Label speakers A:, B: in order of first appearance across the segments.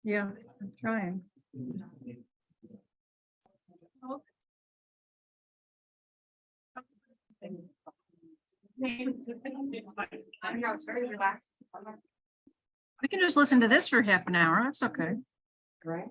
A: Yeah, I'm trying.
B: I know, it's very relaxed.
A: We can just listen to this for half an hour. That's okay.
B: Right?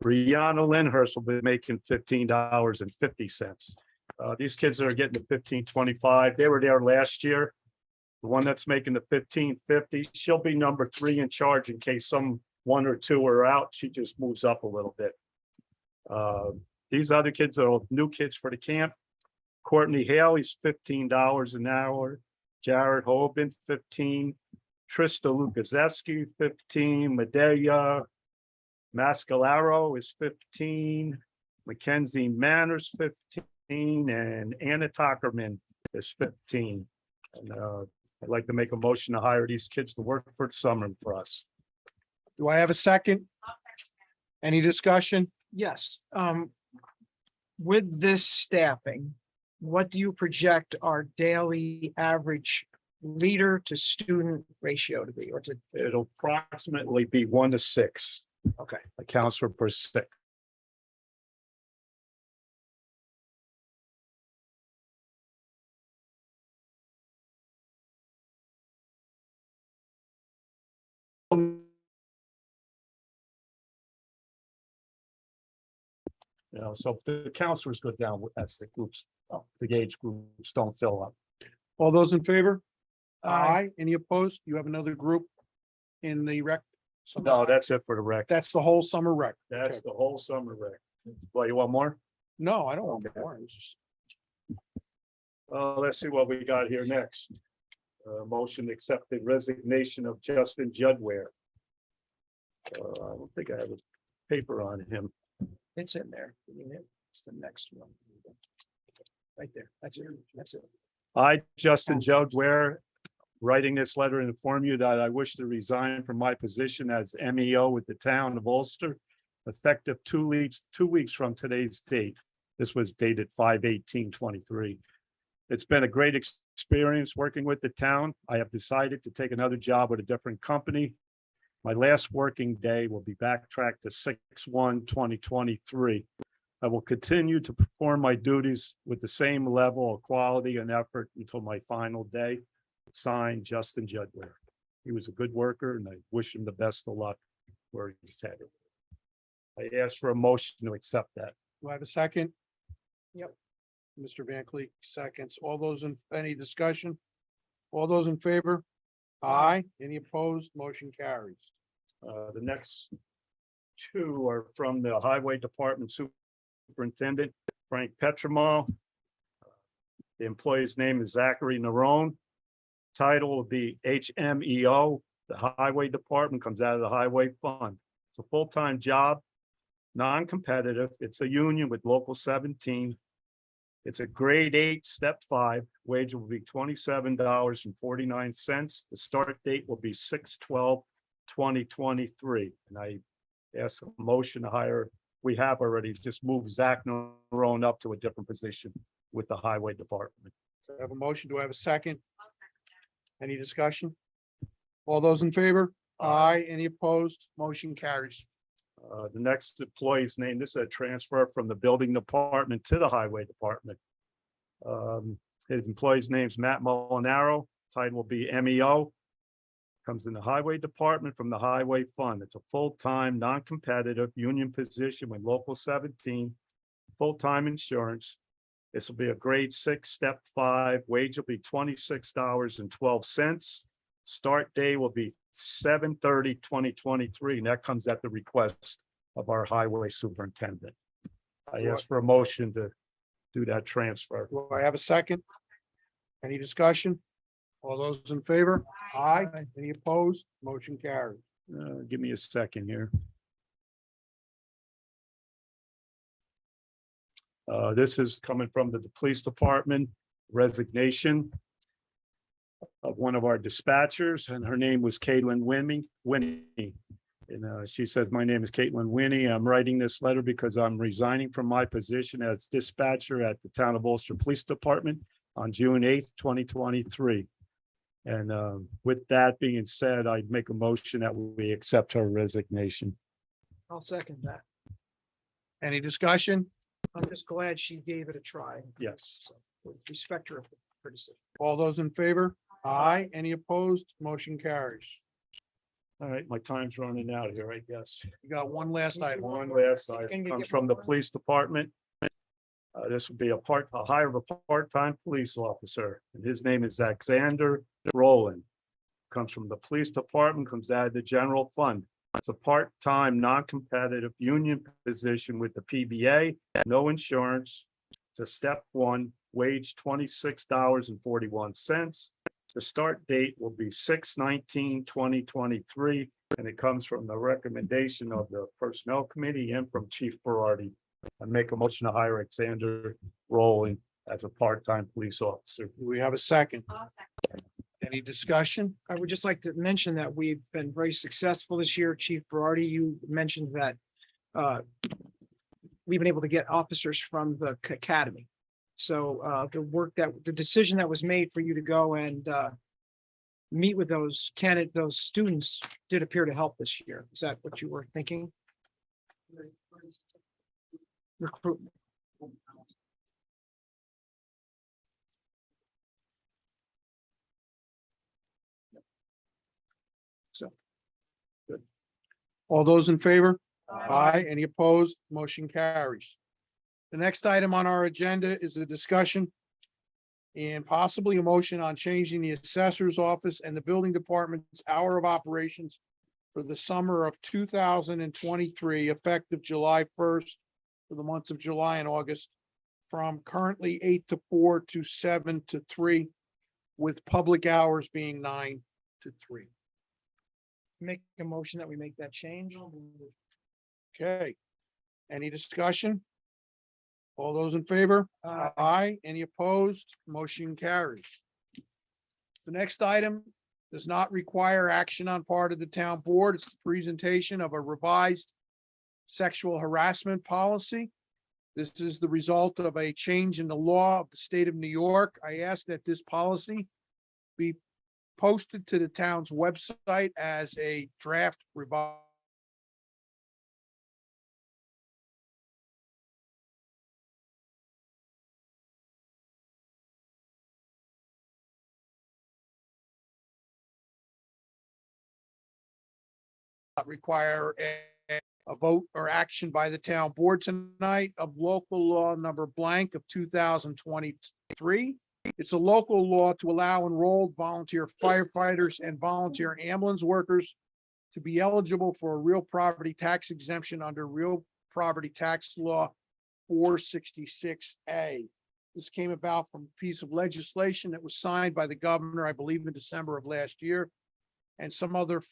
C: Brianna Lindhurst will be making $15.50. These kids that are getting the 15.25, they were there last year. The one that's making the 15.50, she'll be number 3 in charge in case some one or two are out. She just moves up a little bit. These other kids are new kids for the camp. Courtney Haley's $15 an hour. Jared Hoban, 15. Trista Lukaseski, 15. Medea Mascalaro is 15. Mackenzie Manners, 15. And Anna Tuckerman is 15. And I'd like to make a motion to hire these kids to work for the summer for us.
D: Do I have a second? Any discussion?
E: Yes, with this staffing, what do you project our daily average leader to student ratio to be, or to,
C: It'll approximately be 1 to 6.
E: okay,
C: A counselor per 6. So the counselors go down as the groups, the age groups don't fill up.
D: All those in favor?
E: Aye.
D: Any opposed? You have another group in the rec?
C: No, that's it for the rec.
D: That's the whole summer rec.
C: That's
D: Okay.
C: the whole summer rec. Well, you want more?
D: No, I don't want
C: Okay.
D: more. It's just-
C: Let's see what we got here next. Motion to accept the resignation of Justin Judware. I don't think I have a paper on him.
E: it's in there. I mean, it's the next one. Right there, that's it, that's it.
C: I, Justin Judware, writing this letter to inform you that I wish to resign from my position as MEO with the town of Ulster, effective 2 weeks from today's date. This was dated 5/18/23. It's been a great experience working with the town. I have decided to take another job with a different company. My last working day will be backtracked to 6/1/2023. I will continue to perform my duties with the same level of quality and effort until my final day. Signed, Justin Judware. He was a good worker and I wish him the best of luck where he's headed. I ask for a motion to accept that.
D: Do I have a second?
E: Yep.
D: Mr. Van Cleek seconds. All those in, any discussion? All those in favor? Aye. Any opposed? Motion carries.
C: The next two are from the Highway Department Superintendent Frank Petromall. The employee's name is Zachary Narone. Title will be HMEO. The Highway Department comes out of the Highway Fund. It's a full-time job, non-competitive. It's a union with Local 17. It's a grade 8, step 5. Wage will be $27.49. The start date will be 6/12/2023. And I ask a motion to hire, we have already just moved Zach Narone up to a different position with the Highway Department.
D: I have a motion. Do I have a second? Any discussion? All those in favor? Aye. Any opposed? Motion carries.
C: The next employee's name, this is a transfer from the Building Department to the Highway Department. His employee's name's Matt Molinaro. Title will be MEO. Comes in the Highway Department from the Highway Fund. It's a full-time, non-competitive union position with Local 17, full-time insurance. This will be a grade 6, step 5. Wage will be $26.12. Start day will be 7/30/2023, and that comes at the request of our highway superintendent. I ask for a motion to do that transfer.
D: Do I have a second? Any discussion? All those in favor? Aye. Any opposed? Motion carries.
C: Give me a second here. This is coming from the police department resignation of one of our dispatchers, and her name was Caitlin Winnie. And she says, my name is Caitlin Winnie. I'm writing this letter because I'm resigning from my position as dispatcher at the Town of Ulster Police Department on June 8th, 2023. And with that being said, I'd make a motion that we accept her resignation.
E: I'll second that.
D: Any discussion?
E: I'm just glad she gave it a try.
C: Yes.
E: So, respect her criticism.
D: All those in favor? Aye. Any opposed? Motion carries.
C: All right, my time's running out here, I guess.
D: You got one last item.
C: One last
E: Can
C: item
E: you
C: comes
E: get
C: from the
E: one more?
C: police department. This would be a hire of a part-time police officer, and his name is Alexander Rowland. Comes from the police department, comes out of the general fund. It's a part-time, non-competitive union position with the PBA, no insurance. It's a step one, wage $26.41. The start date will be 6/19/2023, and it comes from the recommendation of the Personnel Committee and from Chief Berardi. I make a motion to hire Alexander Rowland as a part-time police officer.
D: Do we have a second? Any discussion?
E: I would just like to mention that we've been very successful this year. Chief Berardi, you mentioned that we've been able to get officers from the academy. So the decision that was made for you to go and meet with those students did appear to help this year. Is that what you were thinking? Recruitment.
D: All those in favor? Aye. Any opposed? Motion carries. The next item on our agenda is a discussion and possibly a motion on changing the assessor's office and the building department's hour of operations for the summer of 2023, effective July 1st for the months of July and August, from currently 8 to 4 to 7 to 3, with public hours being 9 to 3.
E: Make a motion that we make that change.
D: Okay. Any discussion? All those in favor? Aye. Any opposed? Motion carries. The next item does not require action on part of the town board. It's the presentation of a revised sexual harassment policy. This is the result of a change in the law of the state of New York. I ask that this policy be posted to the town's website as a draft revised. Require a vote or action by the town board tonight of local law number blank of 2023. It's a local law to allow enrolled volunteer firefighters and volunteer ambulance workers to be eligible for a real property tax exemption under real property tax law 466A. This came about from a piece of legislation that was signed by the governor, I believe, in December of last year. And some other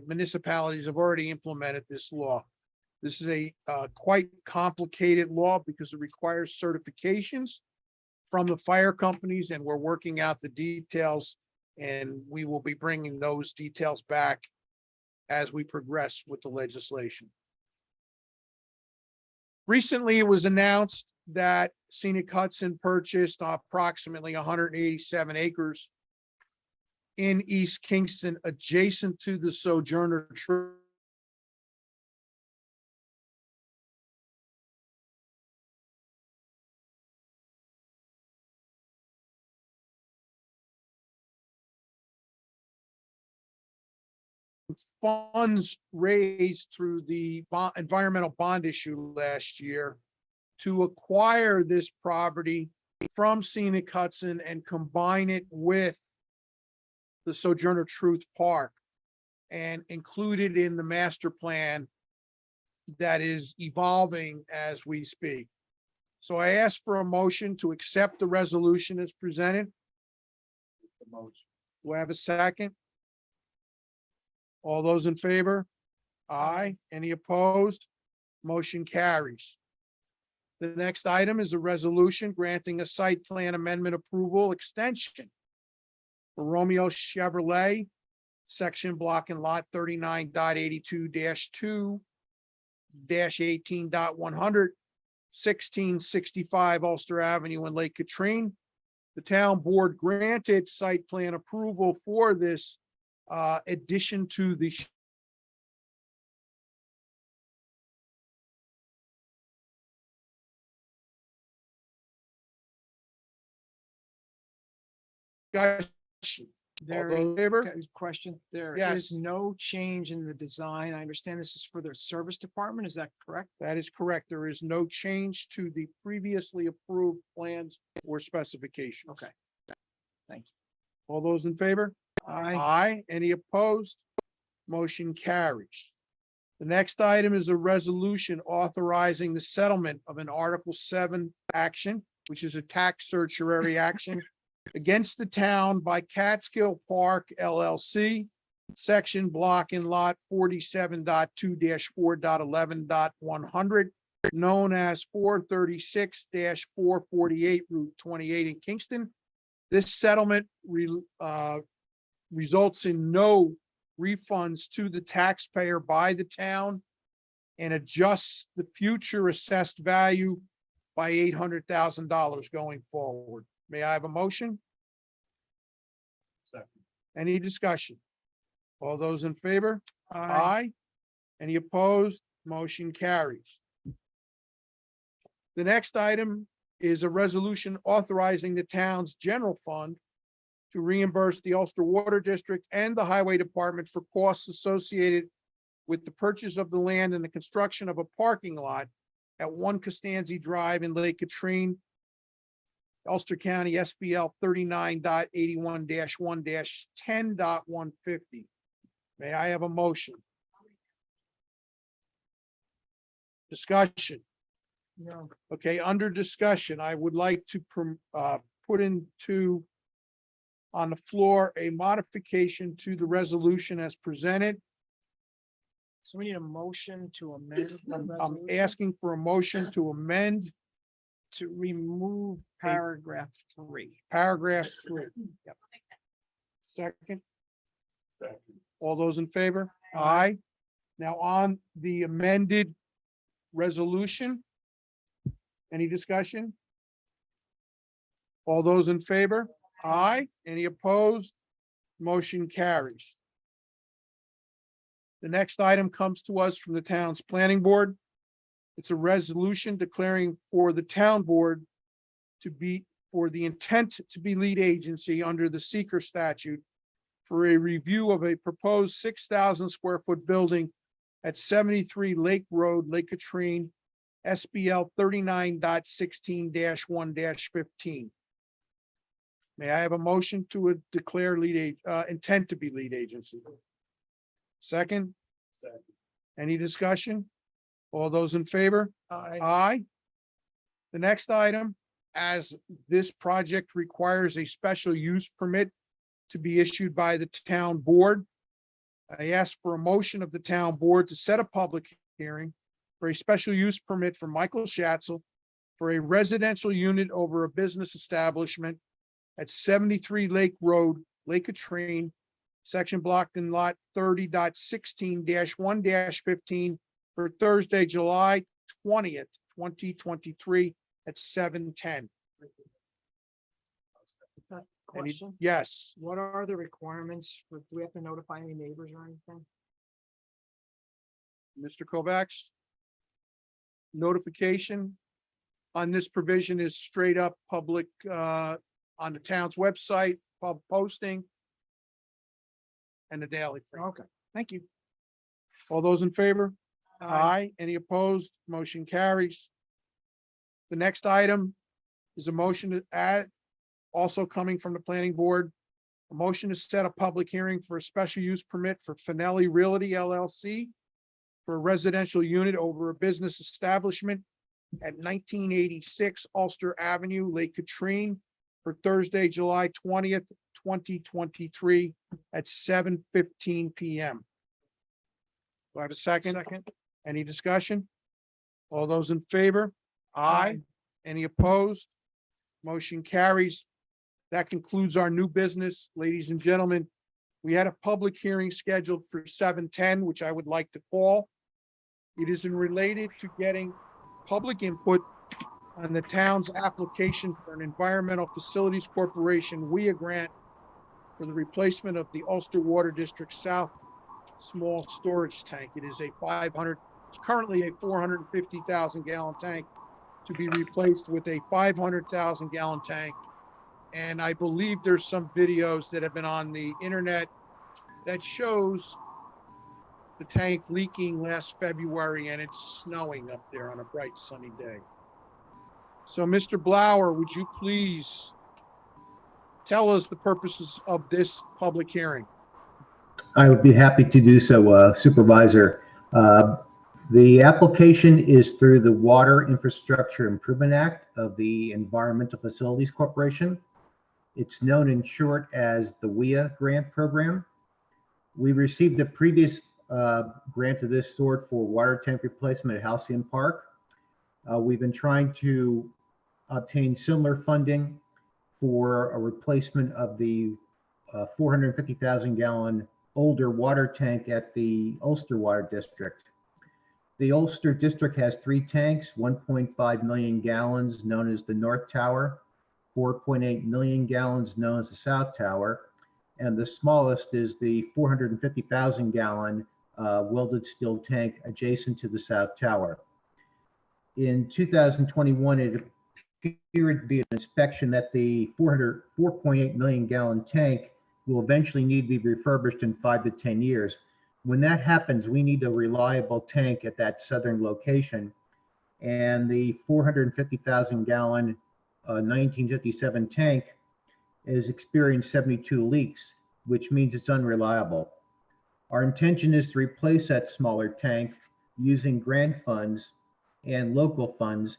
D: municipalities have already implemented this law. This is a quite complicated law because it requires certifications from the fire companies, and we're working out the details, and we will be bringing those details back as we progress with the legislation. Recently, it was announced that Scenic Hudson purchased approximately 187 acres in East Kingston, adjacent to the Sojourner Truth. Funds raised through the environmental bond issue last year to acquire this property from Scenic Hudson and combine it with the Sojourner Truth Park and include it in the master plan that is evolving as we speak. So I ask for a motion to accept the resolution as presented. Do I have a second? All those in favor? Aye. Any opposed? Motion carries. The next item is a resolution granting a site plan amendment approval extension for Romeo Chevrolet, section block and lot 39.82-2 -18.100, 1665 Ulster Avenue in Lake Katrine. The town board granted site plan approval for this addition to the discussion.
E: There,
D: those in favor?
E: okay, question, there
D: Yes.
E: is no change in the design. I understand this is for their service department. Is that correct?
D: That is correct. There is no change to the previously approved plans or specifications.
E: Okay. Thank you.
D: All those in favor? Aye. Any opposed? Motion carries. The next item is a resolution authorizing the settlement of an Article 7 action, which is a tax certiorari action against the town by Catskill Park LLC, section block and lot 47.2-4.11.100, known as 436-448 Route 28 in Kingston. This settlement results in no refunds to the taxpayer by the town and adjusts the future assessed value by $800,000 going forward. May I have a motion?
C: Second.
D: Any discussion? All those in favor? Aye. Any opposed? Motion carries. The next item is a resolution authorizing the town's general fund to reimburse the Ulster Water District and the Highway Department for costs associated with the purchase of the land and the construction of a parking lot at 1 Costanzi Drive in Lake Katrine, Ulster County SBL 39.81-1-10.150. May I have a motion? Discussion.
E: No.
D: Okay, under discussion, I would like to put on the floor a modification to the resolution as presented.
E: So we need a motion to amend. the
D: I'm
E: resolution
D: asking for a motion to amend
E: to remove paragraph 3.
D: paragraph 3. Yep. Second, all those in favor? Aye. Now on the amended resolution. Any discussion? All those in favor? Aye. Any opposed? Motion carries. The next item comes to us from the town's planning board. It's a resolution declaring for the town board for the intent to be lead agency under the seeker statute for a review of a proposed 6,000 square foot building at 73 Lake Road, Lake Katrine, SBL 39.16-1-15. May I have a motion to declare intent to be lead agency? Second? Any discussion? All those in favor? Aye. The next item, as this project requires a special use permit to be issued by the town board, I ask for a motion of the town board to set a public hearing for a special use permit for Michael Schatzel for a residential unit over a business establishment at 73 Lake Road, Lake Katrine, section block and lot 30.16-1-15 for Thursday, July 20th, 2023 at 7:10.
E: Question,
D: Yes,
E: what are the requirements for, do we have to notify any neighbors or anything?
D: Mr. Kovacs. Notification on this provision is straight up public, on the town's website, pub posting. And the daily.
E: Okay, thank you.
D: All those in favor? Aye. Any opposed? Motion carries. The next item is a motion to add, also coming from the planning board. A motion to set a public hearing for a special use permit for Finelli Realty LLC for a residential unit over a business establishment at 1986 Ulster Avenue, Lake Katrine for Thursday, July 20th, 2023 at 7:15 PM. Do I have a second?
E: Second.
D: Any discussion? All those in favor? Aye. Any opposed? Motion carries. That concludes our new business. Ladies and gentlemen, we had a public hearing scheduled for 7:10, which I would like to call. It is related to getting public input on the town's application for an Environmental Facilities Corporation WIA grant for the replacement of the Ulster Water District South small storage tank. It is it's currently a 450,000 gallon tank to be replaced with a 500,000 gallon tank. And I believe there's some videos that have been on the internet that shows the tank leaking last February and it's snowing up there on a bright sunny day. So Mr. Blauer, would you please tell us the purposes of this public hearing?
F: I would be happy to do so, Supervisor. The application is through the Water Infrastructure Improvement Act of the Environmental Facilities Corporation. It's known in short as the WIA grant program. We received a previous grant of this sort for water tank replacement at Halcyon Park. We've been trying to obtain similar funding for a replacement of the 450,000 gallon older water tank at the Ulster Water District. The Ulster District has 3 tanks, 1.5 million gallons known as the North Tower, 4.8 million gallons known as the South Tower, and the smallest is the 450,000 gallon welded steel tank adjacent to the South Tower. In 2021, it appeared to be an inspection that the 4.8 million gallon tank will eventually need to be refurbished in 5 to 10 years. When that happens, we need a reliable tank at that southern location. And the 450,000 gallon 1957 tank has experienced 72 leaks, which means it's unreliable. Our intention is to replace that smaller tank using grant funds and local funds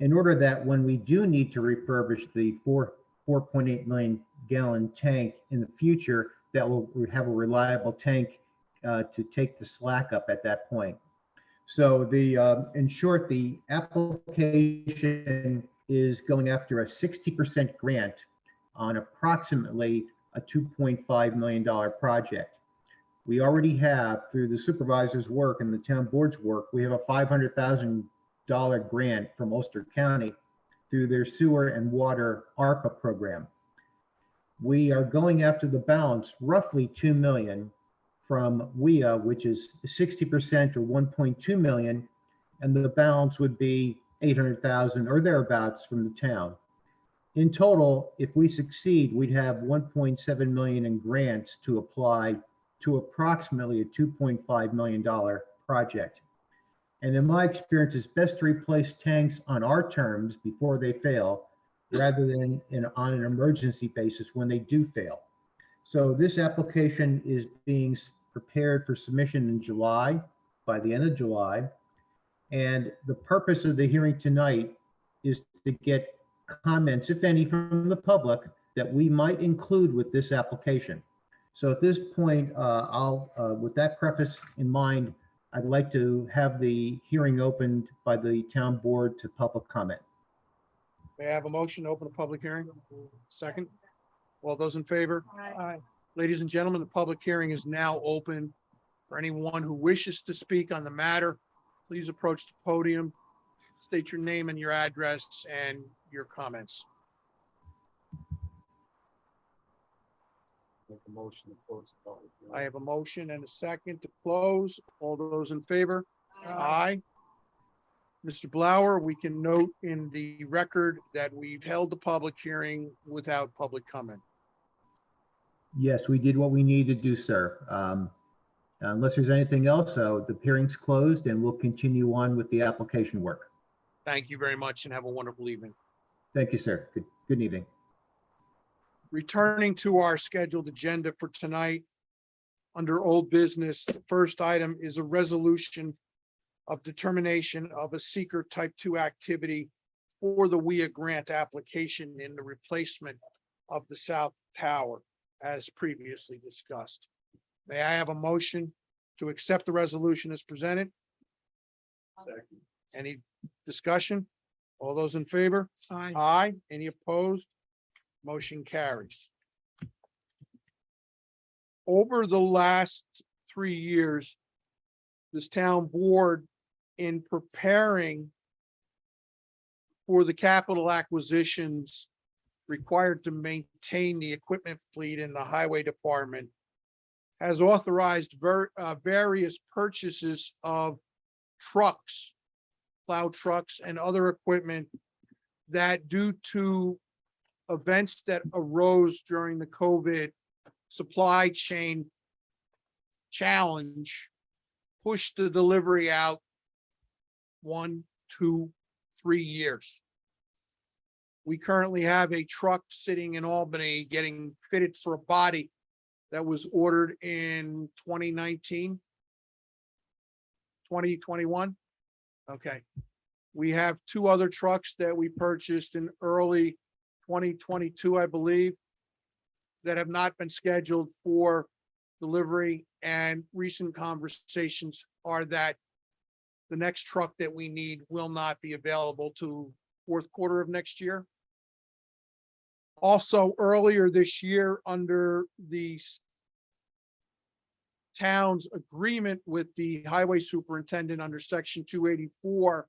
F: in order that when we do need to refurbish the 4.8 million gallon tank in the future, that will have a reliable tank to take the slack up at that point. So in short, the application is going after a 60% grant on approximately a $2.5 million project. We already have, through the supervisor's work and the town board's work, we have a $500,000 grant from Ulster County through their sewer and water ARPA program. We are going after the balance, roughly 2 million from WIA, which is 60% or 1.2 million, and the balance would be 800,000 or thereabouts from the town. In total, if we succeed, we'd have 1.7 million in grants to apply to approximately a $2.5 million project. And in my experience, it's best to replace tanks on our terms before they fail, rather than on an emergency basis when they do fail. So this application is being prepared for submission in July, by the end of July. And the purpose of the hearing tonight is to get comments, if any, from the public that we might include with this application. So at this point, with that preface in mind, I'd like to have the hearing opened by the town board to public comment.
D: May I have a motion to open a public hearing? Second. All those in favor?
E: Aye.
D: Ladies and gentlemen, the public hearing is now open. For anyone who wishes to speak on the matter, please approach the podium, state your name and your address and your comments.
C: Make a motion to close the public hearing.
D: I have a motion and a second to close. All those in favor? Aye. Mr. Blauer, we can note in the record that we've held the public hearing without public comment.
F: Yes, we did what we needed to do, sir. Unless there's anything else, the hearing's closed and we'll continue on with the application work.
D: Thank you very much and have a wonderful evening.
F: Thank you, sir. Good evening.
D: Returning to our scheduled agenda for tonight, under old business, the first item is a resolution of determination of a seeker type 2 activity for the WIA grant application in the replacement of the South Tower, as previously discussed. May I have a motion to accept the resolution as presented?
C: Second.
D: Any discussion? All those in favor?
E: Aye.
D: Aye. Any opposed? Motion carries. Over the last 3 years, this town board, in preparing for the capital acquisitions required to maintain the equipment fleet in the highway department, has authorized various purchases of trucks, plow trucks and other equipment that, due to events that arose during the COVID supply chain challenge pushed the delivery out 1, 2, 3 years. We currently have a truck sitting in Albany getting fitted for a body that was ordered in 2019, 2021. Okay. We have 2 other trucks that we purchased in early 2022, I believe, that have not been scheduled for delivery, and recent conversations are that the next truck that we need will not be available to fourth quarter of next year. Also, earlier this year, under the town's agreement with the highway superintendent under section 284,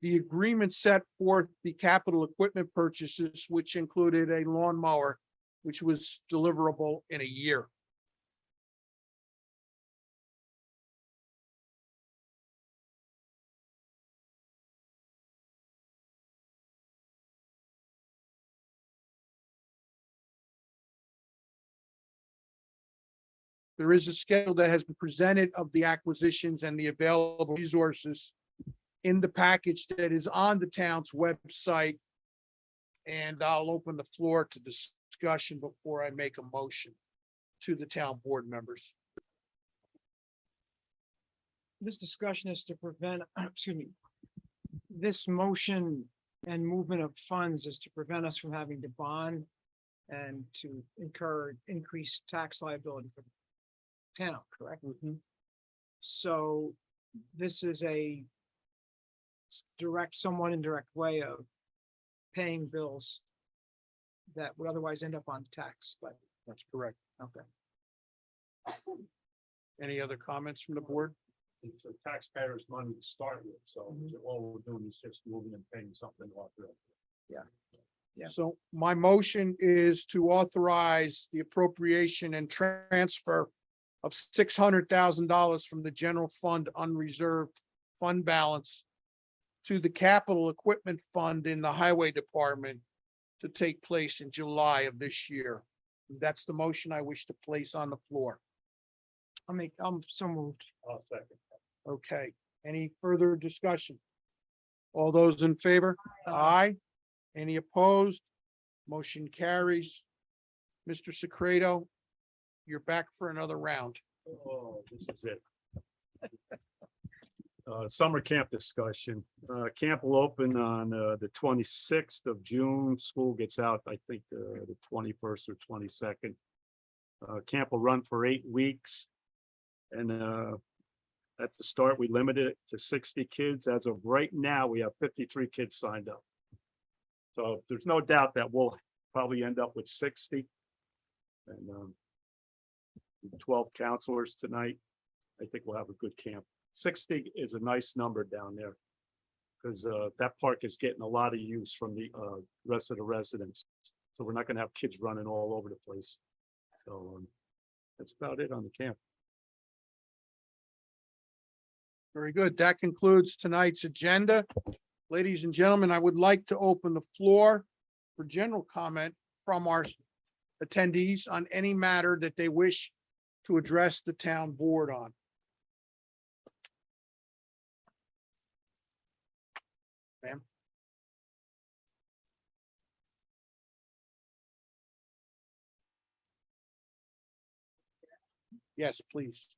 D: the agreement set forth the capital equipment purchases, which included a lawnmower, which was deliverable in a year. There is a schedule that has been presented of the acquisitions and the available resources in the package that is on the town's website. And I'll open the floor to discussion before I make a motion to the town board members.
E: This discussion is to prevent, excuse me, this motion and movement of funds is to prevent us from having to bond and to incur increased tax liability for the town, correct? So this is a direct, somewhat indirect way of paying bills that would otherwise end up on tax, but
D: That's correct.
E: okay.
D: Any other comments from the board?
C: It's a taxpayer's money to start with, so all we're doing is just moving and paying something off of it.
E: Yeah.
D: So my motion is to authorize the appropriation and transfer of $600,000 from the general fund unreserved fund balance to the capital equipment fund in the highway department to take place in July of this year. That's the motion I wish to place on the floor.
E: I'm so moved.
C: I'll second.
D: Okay, any further discussion? All those in favor? Aye. Any opposed? Motion carries. Mr. Secreto, you're back for another round.
C: Oh, this is it. Summer camp discussion. Camp will open on the 26th of June. School gets out, I think, the 21st or 22nd. Camp will run for 8 weeks. And at the start, we limited it to 60 kids. As of right now, we have 53 kids signed up. So there's no doubt that we'll probably end up with 60. And 12 counselors tonight. I think we'll have a good camp. 60 is a nice number down there. Because that park is getting a lot of use from the rest of the residents. So we're not gonna have kids running all over the place. So that's about it on the camp.
D: Very good. That concludes tonight's agenda. Ladies and gentlemen, I would like to open the floor for general comment from our attendees on any matter that they wish to address the town board on. Ma'am? Yes, please.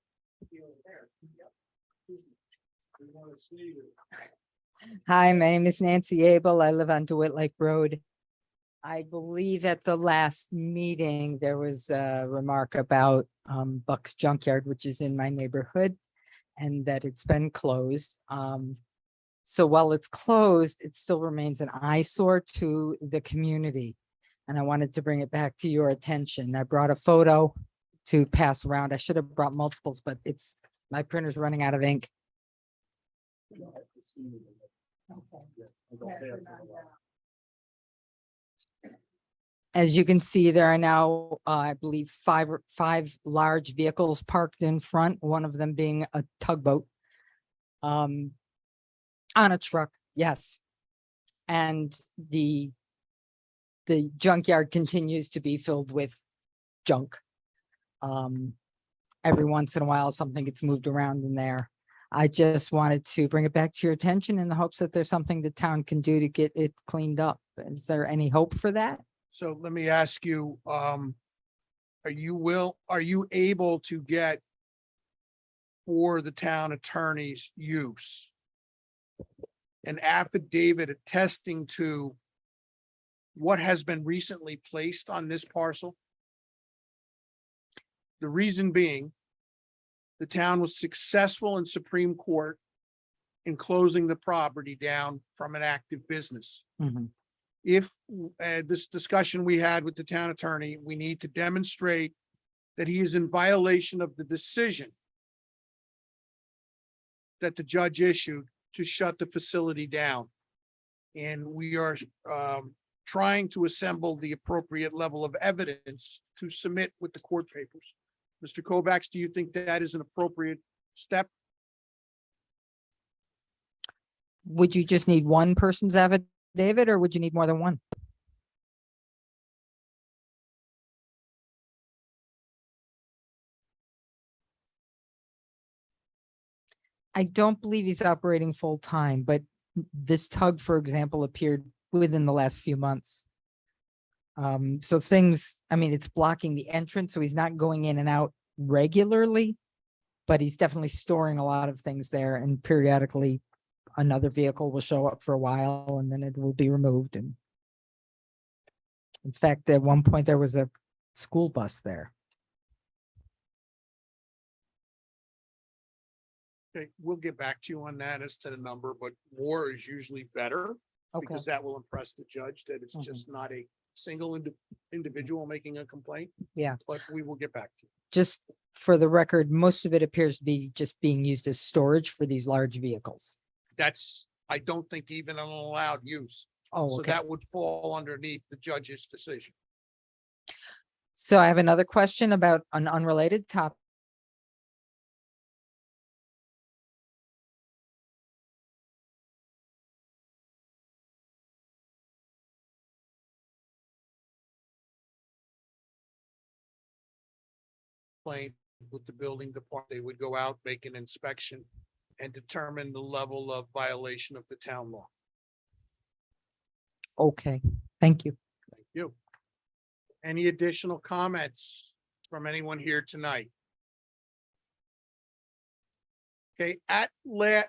G: Hi, my name is Nancy Abel. I live on DeWitt Lake Road. I believe at the last meeting, there was a remark about Buck's Junkyard, which is in my neighborhood, and that it's been closed. So while it's closed, it still remains an eyesore to the community. And I wanted to bring it back to your attention. I brought a photo to pass around. I should have brought multiples, but my printer's running out of ink. As you can see, there are now, I believe, five large vehicles parked in front, one of them being a tugboat. On a truck, yes. And the the junkyard continues to be filled with junk. Every once in a while, something gets moved around in there. I just wanted to bring it back to your attention in the hopes that there's something the town can do to get it cleaned up. Is there any hope for that?
D: So let me ask you, are you able to get for the town attorney's use an affidavit attesting to what has been recently placed on this parcel? The reason being, the town was successful in Supreme Court in closing the property down from an active business.
G: Mhm.
D: If this discussion we had with the town attorney, we need to demonstrate that he is in violation of the decision that the judge issued to shut the facility down. And we are trying to assemble the appropriate level of evidence to submit with the court papers. Mr. Kovacs, do you think that is an appropriate step?
G: Would you just need one person's affidavit or would you need more than one? I don't believe he's operating full time, but this tug, for example, appeared within the last few months. So things, I mean, it's blocking the entrance, so he's not going in and out regularly, but he's definitely storing a lot of things there, and periodically another vehicle will show up for a while and then it will be removed. And in fact, at one point there was a school bus there.
D: Okay, we'll get back to you on that as to the number, but more is usually better
G: Okay,
D: because that will impress the judge that it's
G: Mhm.
D: just not a single individual making a complaint.
G: Yeah.
D: But we will get back to you.
G: just for the record, most of it appears to be just being used as storage for these large vehicles.
D: That's, I don't think even an allowed use.
G: Oh,
D: So
G: okay.
D: that would fall underneath the judge's decision.
G: So I have another question about an unrelated topic.
D: Complaint with the building department, they would go out, make an inspection and determine the level of violation of the town law.
G: Okay, thank you.
D: Thank you. Any additional comments from anyone here tonight? Okay, at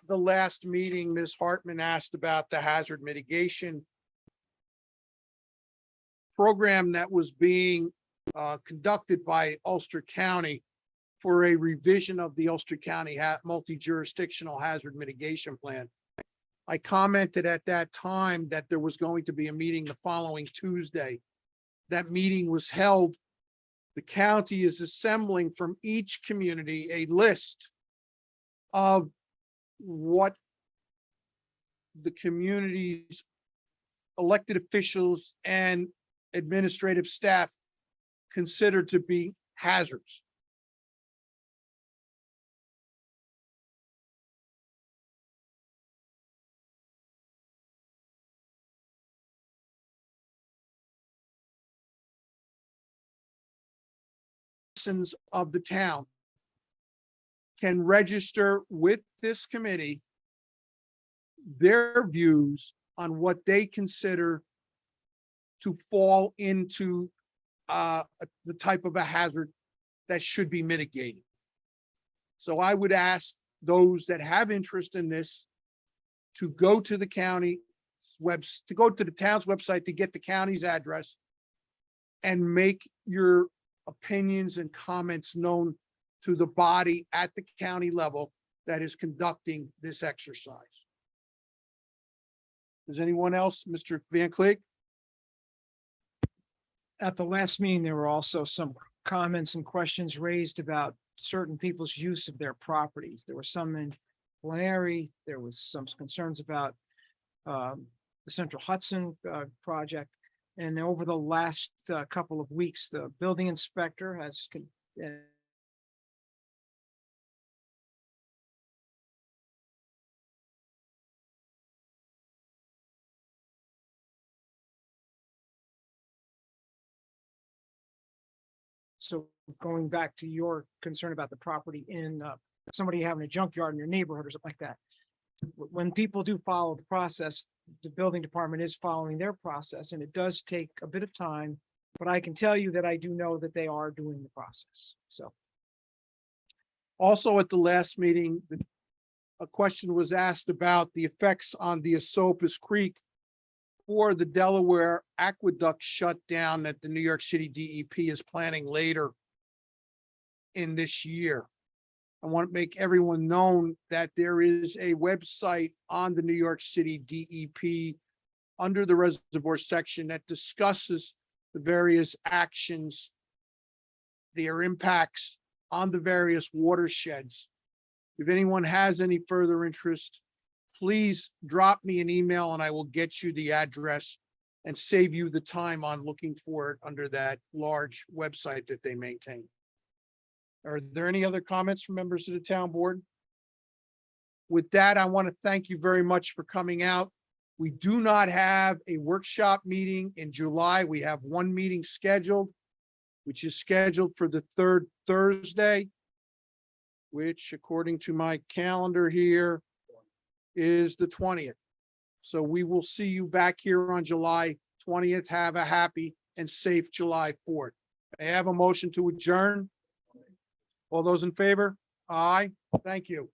D: the last meeting, Ms. Hartman asked about the hazard mitigation program that was being conducted by Ulster County for a revision of the Ulster County multi-jurisdictional hazard mitigation plan. I commented at that time that there was going to be a meeting the following Tuesday. That meeting was held. The county is assembling from each community a list of what the community's elected officials and administrative staff consider to be hazards. Citizens of the town can register with this committee their views on what they consider to fall into the type of a hazard that should be mitigated. So I would ask those that have interest in this to go to the county to go to the town's website to get the county's address and make your opinions and comments known to the body at the county level that is conducting this exercise. Does anyone else, Mr. Van Cleek?
E: At the last meeting, there were also some comments and questions raised about certain people's use of their properties. There were some in Glenary, there was some concerns about the Central Hudson project. And over the last couple of weeks, the building inspector has So going back to your concern about the property in, somebody having a junkyard in your neighborhood or something like that. When people do follow the process, the building department is following their process, and it does take a bit of time. But I can tell you that I do know that they are doing the process, so.
D: Also, at the last meeting, a question was asked about the effects on the Esopus Creek for the Delaware aqueduct shutdown that the New York City DEP is planning later in this year. I want to make everyone known that there is a website on the New York City DEP under the reservoir section that discusses the various actions, their impacts on the various watersheds. If anyone has any further interest, please drop me an email and I will get you the address and save you the time on looking for it under that large website that they maintain. Are there any other comments from members of the town board? With that, I want to thank you very much for coming out. We do not have a workshop meeting in July. We have one meeting scheduled, which is scheduled for the third Thursday, which according to my calendar here is the 20th. So we will see you back here on July 20th. Have a happy and safe July 4th. I have a motion to adjourn. All those in favor? Aye. Thank you.